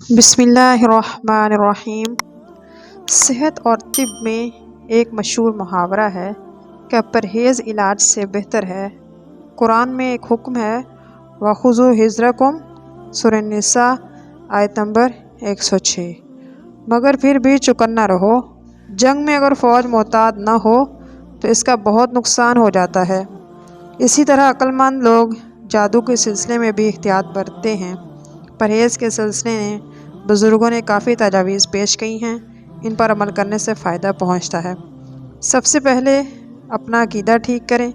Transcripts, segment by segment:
بسم اللہ الرحمن الرحیم۔ صحت اور طب میں ایک مشہور محاورہ ہے کہ پرہیز علاج سے بہتر ہے۔ قرآن میں ایک حکم ہے وَخُذُوا حِذْرَکُمْ سورہ النساء آیت نمبر 106۔ مگر پھر بھی چوکنا رہو، جنگ میں اگر فوج محتاط نہ ہو تو اس کا بہت نقصان ہو جاتا ہے۔ اسی طرح عقل مند لوگ جادو کے سلسلے میں بھی احتیاط برتتے ہیں۔ پرہیز کے سلسلے میں بزرگوں نے کافی تجاویز پیش کی ہیں، ان پر عمل کرنے سے فائدہ پہنچتا ہے۔ سب سے پہلے اپنا عقیدہ ٹھیک کریں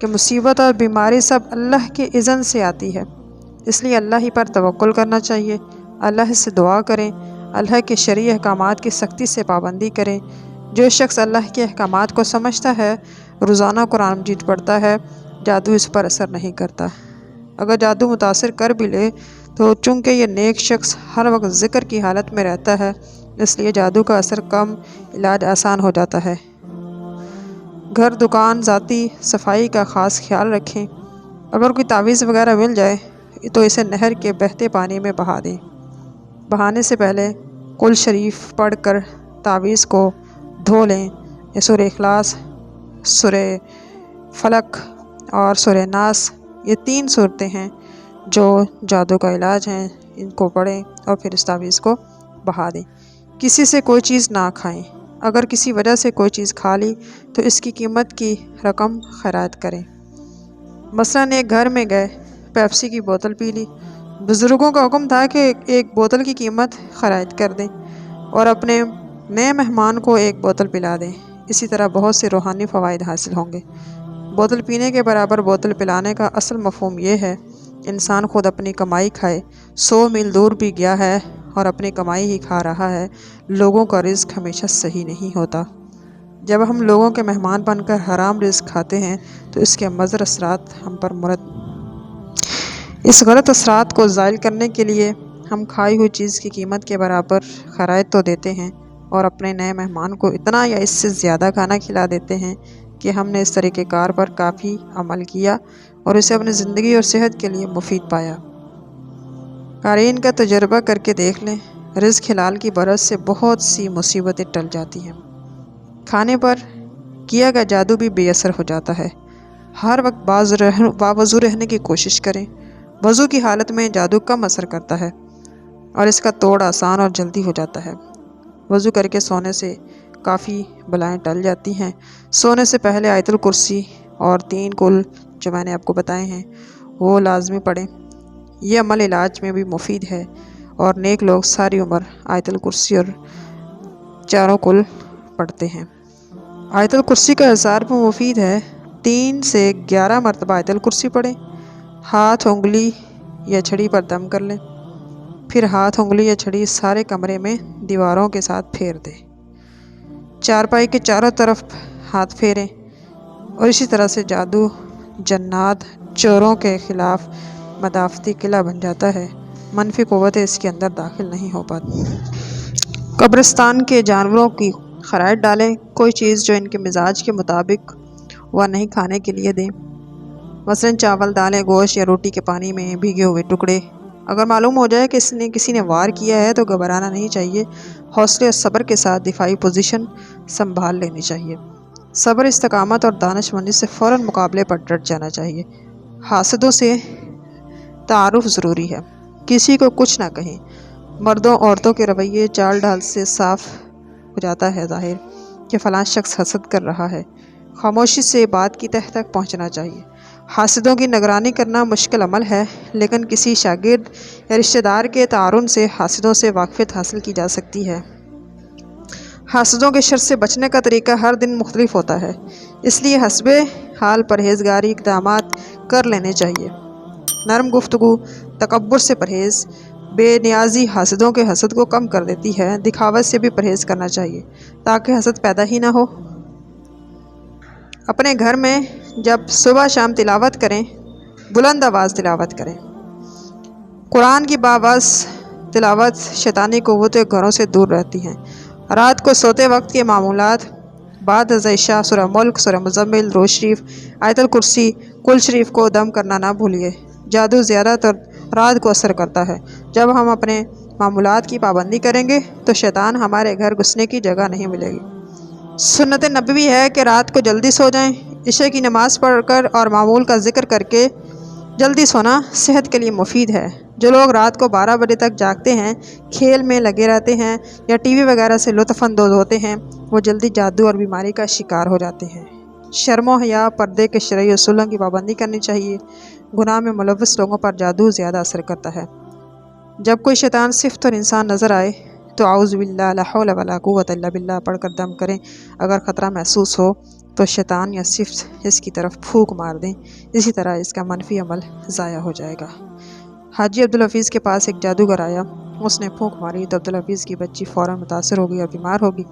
کہ مصیبت اور بیماری سب اللہ کے اذن سے آتی ہے، اس لیے اللہ ہی پر توکل کرنا چاہیے۔ اللہ سے دعا کریں، اللہ کے شرعی احکامات کی سختی سے پابندی کریں۔ جو شخص اللہ کے احکامات کو سمجھتا ہے، روزانہ قرآن مجید پڑھتا ہے، جادو اس پر اثر نہیں کرتا۔ اگر جادو متاثر کر بھی لے تو چونکہ یہ نیک شخص ہر وقت ذکر کی حالت میں رہتا ہے، اس لیے جادو کا اثر کم، علاج آسان ہو جاتا ہے۔ گھر، دکان، ذاتی صفائی کا خاص خیال رکھیں۔ اگر کوئی تعویذ وغیرہ مل جائے تو اسے نہر کے بہتے پانی میں بہا دیں۔ بہانے سے پہلے قل شریف پڑھ کر تعویذ کو دھو لیں۔ یہ سورہ اخلاص، سورہ فلق اور سورہ ناس، یہ 3 صورتیں ہیں جو جادو کا علاج ہیں، ان کو پڑھیں اور پھر اس تعویذ کو بہا دیں۔ کسی سے کوئی چیز نہ کھائیں۔ اگر کسی وجہ سے کوئی چیز کھا لی تو اس کی قیمت کی رقم خیرات کریں۔ مثلاً ایک گھر میں گئے، پیپسی کی بوتل پی لی، بزرگوں کا حکم تھا کہ ایک بوتل کی قیمت خیرات کر دیں اور اپنے نئے مہمان کو ایک بوتل پلا دیں۔ اسی طرح بہت سے روحانی فوائد حاصل ہوں گے۔ بوتل پینے کے برابر بوتل پلانے کا اصل مفہوم یہ ہے، انسان خود اپنی کمائی کھائے، 100 میل دور بھی گیا ہے اور اپنی کمائی ہی کھا رہا ہے۔ لوگوں کا رزق ہمیشہ صحیح نہیں ہوتا۔ جب ہم لوگوں کے مہمان بن کر حرام رزق کھاتے ہیں تو اس کے مضر اثرات ہم پر اس غلط اثرات کو زائل کرنے کے لیے ہم کھائی ہوئی چیز کی قیمت کے برابر خیرات تو دیتے ہیں اور اپنے نئے مہمان کو اتنا یا اس سے زیادہ کھانا کھلا دیتے ہیں کہ ہم نے اس طریقہ کار پر کافی عمل کیا اور اسے اپنی زندگی اور صحت کے لیے مفید پایا۔ قارئین کا تجربہ کر کے دیکھ لیں، رزق حلال کی برکت سے بہت سی مصیبتیں ٹل جاتی ہیں۔ کھانے پر کیا گیا جادو بھی بے اثر ہو جاتا ہے۔ ہر وقت باوضو رہنے کی کوشش کریں۔ وضو کی حالت میں جادو کم اثر کرتا ہے اور اس کا توڑ آسان اور جلدی ہو جاتا ہے۔ وضو کر کے سونے سے کافی بلائیں ٹل جاتی ہیں۔ سونے سے پہلے آیت الکرسی اور 3 قل جو میں نے آپ کو بتائے ہیں وہ لازمی پڑھیں۔ یہ عمل علاج میں بھی مفید ہے اور نیک لوگ ساری عمر آیت الکرسی اور 4 قل پڑھتے ہیں۔ آیت الکرسی کا اظہار بھی مفید ہے۔ 3 سے 11 مرتبہ آیت الکرسی پڑھیں۔ ہاتھ، انگلی یا چھڑی پر دم کر لیں، پھر ہاتھ، انگلی یا چھڑی سارے کمرے میں دیواروں کے ساتھ پھیر دیں۔ چارپائی کے چاروں طرف ہاتھ پھیریں اور اسی طرح سے جادو، جنات، چوروں کے خلاف مدافعتی قلعہ بن جاتا ہے۔ منفی قوتیں اس کے اندر داخل نہیں ہو پاتی۔ قبرستان کے جانوروں کی خیرات ڈالیں۔ کوئی چیز جو ان کے مزاج کے مطابق وہ نہیں کھانے کے لیے دیں، مثلاً چاول، دالیں، گوشت یا روٹی کے پانی میں بھیگے ہوئے ٹکڑے۔ اگر معلوم ہو جائے کہ کسی نے وار کیا ہے تو گھبرانا نہیں چاہیے، حوصلے اور صبر کے ساتھ دفاعی پوزیشن سنبھال لینی چاہیے۔ صبر، استقامت اور دانش مندی سے فوراً مقابلے پر ڈٹ جانا چاہیے۔ حاسدوں سے تعارف ضروری ہے، کسی کو کچھ نہ کہیں۔ مردوں عورتوں کے رویے، چال ڈھال سے صاف ہو جاتا ہے ظاہر کہ فلاں شخص حسد کر رہا ہے۔ خاموشی سے بات کی تہ تک پہنچنا چاہیے۔ حاسدوں کی نگرانی کرنا مشکل عمل ہے، لیکن کسی شاگرد یا رشتہ دار کے تعاون سے حاسدوں سے واقفیت حاصل کی جا سکتی ہے۔ حاسدوں کے شر سے بچنے کا طریقہ ہر دن مختلف ہوتا ہے، اس لیے حسب حال پرہیزگاری اقدامات کر لینے چاہیے۔ نرم گفتگو، تکبر سے پرہیز، بے نیازی حاسدوں کے حسد کو کم کر دیتی ہے۔ دکھاوت سے بھی پرہیز کرنا چاہیے تاکہ حسد پیدا ہی نہ ہو۔ اپنے گھر میں جب صبح شام تلاوت کریں، بلند آواز تلاوت کریں۔ قرآن کی باآواز تلاوت شیطانی قوتیں گھروں سے دور رہتی ہیں۔ رات کو سوتے وقت کے معمولات: بعد از عشاء سورہ ملک، سورہ مزمل، درود شریف، آیت الکرسی، قل شریف کو دم کرنا نہ بھولیے۔ جادو زیادہ تر رات کو اثر کرتا ہے۔ جب ہم اپنے معمولات کی پابندی کریں گے تو شیطان ہمارے گھر گھسنے کی جگہ نہیں ملے گی۔ سنت نبوی ہے کہ رات کو جلدی سو جائیں۔ عشاء کی نماز پڑھ کر اور معمول کا ذکر کر کے جلدی سونا صحت کے لیے مفید ہے۔ جو لوگ رات کو 12 بجے تک جاگتے ہیں، کھیل میں لگے رہتے ہیں یا ٹی وی وغیرہ سے لطف اندوز ہوتے ہیں، وہ جلدی جادو اور بیماری کا شکار ہو جاتے ہیں۔ شرم و حیا، پردے کے شرعی اصولوں کی پابندی کرنی چاہیے۔ گناہ میں ملوث لوگوں پر جادو زیادہ اثر کرتا ہے۔ جب کوئی شیطان صفت اور انسان نظر آئے تو اعوذ باللہ لا حول ولا قوت الا باللہ پڑھ کر دم کریں۔ اگر خطرہ محسوس ہو تو شیطان یا صفت اس کی طرف پھونک مار دیں، اسی طرح اس کا منفی عمل ضائع ہو جائے گا۔ حاجی عبدالحفیظ کے پاس ایک جادوگر آیا، اس نے پھونک ماری تو عبدالحفیظ کی بچی فوراً متاثر ہو گئی اور بیمار ہو گئی۔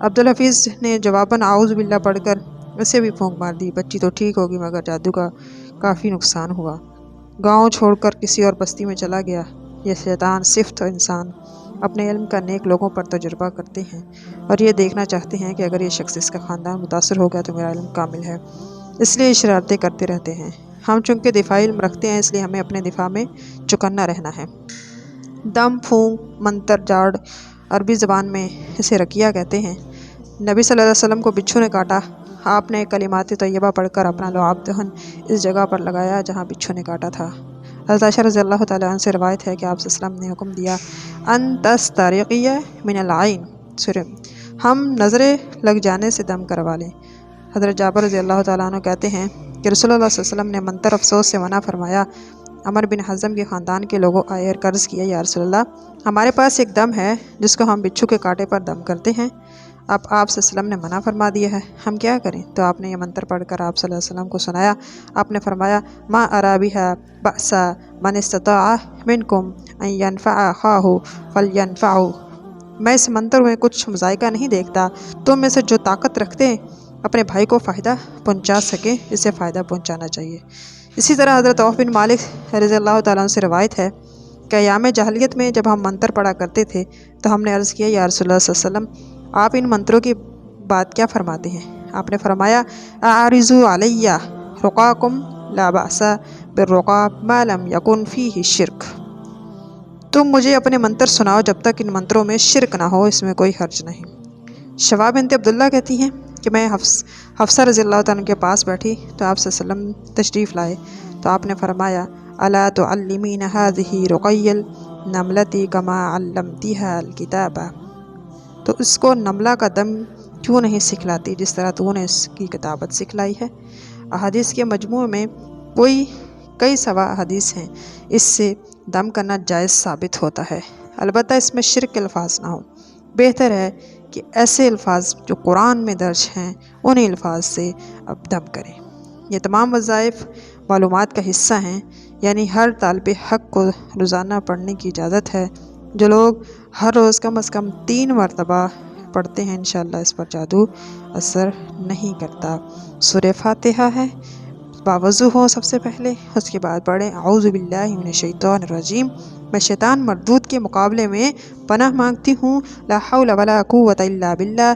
عبدالحفیظ نے جواباً اعوذ باللہ پڑھ کر اسے بھی پھونک مار دی، بچی تو ٹھیک ہوگی مگر جادو کا کافی نقصان ہوا۔ گاؤں چھوڑ کر کسی اور بستی میں چلا گیا۔ یہ شیطان صفت اور انسان اپنے علم کا نیک لوگوں پر تجربہ کرتے ہیں اور یہ دیکھنا چاہتے ہیں کہ اگر یہ شخص اس کا خاندان متاثر ہو گیا تو میرا علم کامل ہے، اس لیے یہ شرارتیں کرتے رہتے ہیں۔ ہم چونکہ دفاعی علم رکھتے ہیں اس لیے ہمیں اپنے دفاع میں چوکنا رہنا ہے۔ دم، پھونک، منتر، جاڑ عربی زبان میں اسے رقیہ کہتے ہیں۔ نبی صلی اللہ علیہ وسلم کو بچھو نے کاٹا، آپ نے کلمات طیبہ پڑھ کر اپنا لعاب دہن اس جگہ پر لگایا جہاں بچھو نے کاٹا تھا۔ حضرت عائشہ رضی اللہ تعالیٰ عنہ سے روایت ہے کہ آپ صلی اللہ علیہ وسلم نے حکم دیا ان تستریقی من العین، ہم نظریں لگ جانے سے دم کروا لیں۔ حضرت جابر رضی اللہ تعالیٰ عنہ کہتے ہیں کہ رسول اللہ صلی اللہ علیہ وسلم نے منتر افسوس سے منع فرمایا۔ عمر بن حزم کے خاندان کے لوگوں آئے اور عرض کیا، یا رسول اللہ، ہمارے پاس ایک دم ہے جس کو ہم بچھو کے کاٹے پر دم کرتے ہیں، اب آپ صلی اللہ علیہ وسلم نے منع فرما دیا ہے، ہم کیا کریں؟ تو آپ نے یہ منتر پڑھ کر آپ صلی اللہ علیہ وسلم کو سنایا۔ آپ نے فرمایا، ما ارا بہا بأسا من استطاع منکم ان ینفع اخاہ فلینفعہ، میں اس منتر میں کچھ مذائقہ نہیں دیکھتا، تم میں سے جو طاقت رکھتے ہیں اپنے بھائی کو فائدہ پہنچا سکے اسے فائدہ پہنچانا چاہیے۔ اسی طرح حضرت عوف بن مالک رضی اللہ تعالیٰ عنہ سے روایت ہے کہ ایام جاہلیت میں جب ہم منتر پڑھا کرتے تھے تو ہم نے عرض کیا، یا رسول اللہ صلی اللہ علیہ وسلم، آپ ان منتروں کی بات کیا فرماتے ہیں؟ آپ نے فرمایا، اعرضوا علی رقاکم لا بأس بالرقا ما لم یکن فیہ شرک، تم مجھے اپنے منتر سناؤ جب تک ان منتروں میں شرک نہ ہو، اس میں کوئی حرج نہیں۔ شفا بنت عبداللہ کہتی ہیں کہ میں حفصہ رضی اللہ تعالیٰ عنہ کے پاس بیٹھی تو آپ صلی اللہ علیہ وسلم تشریف لائے تو آپ نے فرمایا، الا تعلمین هذه رقی النملۃ کما علمتیها الکتاب، تو اس کو نملہ کا دم کیوں نہیں سکھلاتی جس طرح تو نے اس کی کتابت سکھلائی ہے۔ احادیث کے مجموعے میں کئی سوا احادیث ہیں، اس سے دم کرنا جائز ثابت ہوتا ہے، البتہ اس میں شرک کے الفاظ نہ ہوں۔ بہتر ہے کہ ایسے الفاظ جو قرآن میں درج ہیں انہیں الفاظ سے اب دم کریں۔ یہ تمام وظائف معلومات کا حصہ ہیں، یعنی ہر طالب حق کو روزانہ پڑھنے کی اجازت ہے۔ جو لوگ ہر روز کم از کم 3 مرتبہ پڑھتے ہیں انشاءاللہ اس پر جادو اثر نہیں کرتا۔ سورہ فاتحہ ہے، باوضو ہو سب سے پہلے، اس کے بعد پڑھیں اعوذ باللہ من الشیطان الرجیم، میں شیطان مردود کے مقابلے میں پناہ مانگتی ہوں، لا حول ولا قوت الا باللہ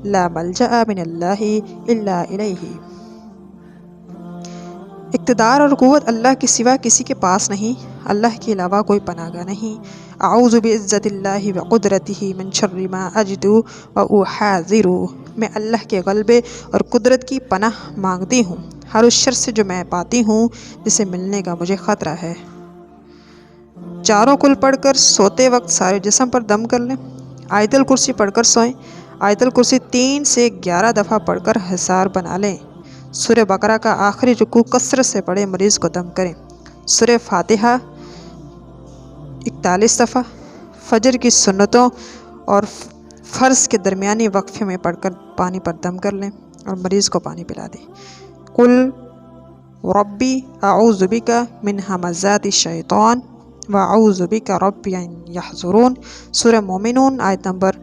لا ملجأ من اللہ الا الیہ۔ اقتدار اور قوت اللہ کے سوا کسی کے پاس نہیں، اللہ کے علاوہ کوئی پناہ گاہ نہیں۔ اعوذ بعزت اللہ وقدرتہ من شر ما اجد واحاذر، میں اللہ کے غلبے اور قدرت کی پناہ مانگتی ہوں ہر اس شر سے جو میں پاتی ہوں جسے ملنے کا مجھے خطرہ ہے۔ چاروں کل پڑھ کر سوتے وقت سارے جسم پر دم کر لیں۔ آیت الکرسی پڑھ کر سوئیں۔ آیت الکرسی 3 سے 11 دفعہ پڑھ کر حصار بنا لیں۔ سورہ بقرہ کا آخری رکوع کثرت سے پڑھیں، مریض کو دم کریں۔ سورہ فاتحہ 41 دفعہ، فجر کی سنتوں اور فرض کے درمیانی وقفے میں پڑھ کر پانی پر دم کر لیں اور مریض کو پانی پلا دیں۔ قل ربی اعوذ بک من ہمزات الشیطان واعوذ بک ربی ان یحضرون، سورہ مومنون آیت نمبر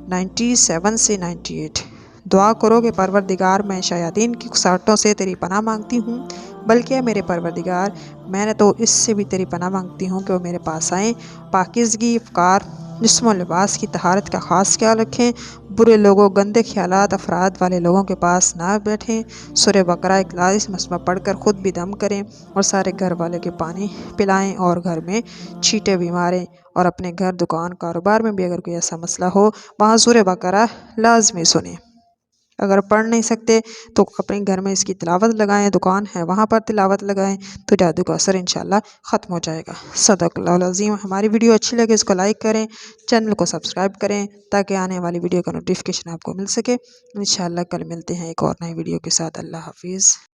97 سے 98۔ دعا کرو کہ پروردگار، میں شیاطین کی اکساہٹوں سے تیری پناہ مانگتی ہوں، بلکہ میرے پروردگار میں نے تو اس سے بھی تیری پناہ مانگتی ہوں کہ وہ میرے پاس آئیں، پاکیزگی افکار، جسم و لباس کی طہارت کا خاص خیال رکھیں، برے لوگوں، گندے خیالات، افراد والے لوگوں کے پاس نہ بیٹھیں۔ سورہ بقرہ 41 مرتبہ پڑھ کر خود بھی دم کریں اور سارے گھر والے کے پانی پلائیں، اور گھر میں چھینٹیں بھی ماریں، اور اپنے گھر، دکان، کاروبار میں بھی اگر کوئی ایسا مسئلہ ہو وہاں سورہ بقرہ لازمی سنیں۔ اگر پڑھ نہیں سکتے تو اپنے گھر میں اس کی تلاوت لگائیں، دکان ہے وہاں پر تلاوت لگائیں، تو جادو کا اثر انشاءاللہ ختم ہو جائے گا۔ صدق اللہ العظیم۔ ہماری ویڈیو اچھی لگے اس کو لائک کریں، چینل کو سبسکرائب کریں تاکہ آنے والی ویڈیو کا نوٹیفیکیشن آپ کو مل سکے۔ انشاءاللہ کل ملتے ہیں ایک اور نئی ویڈیو کے ساتھ۔ اللہ حافظ۔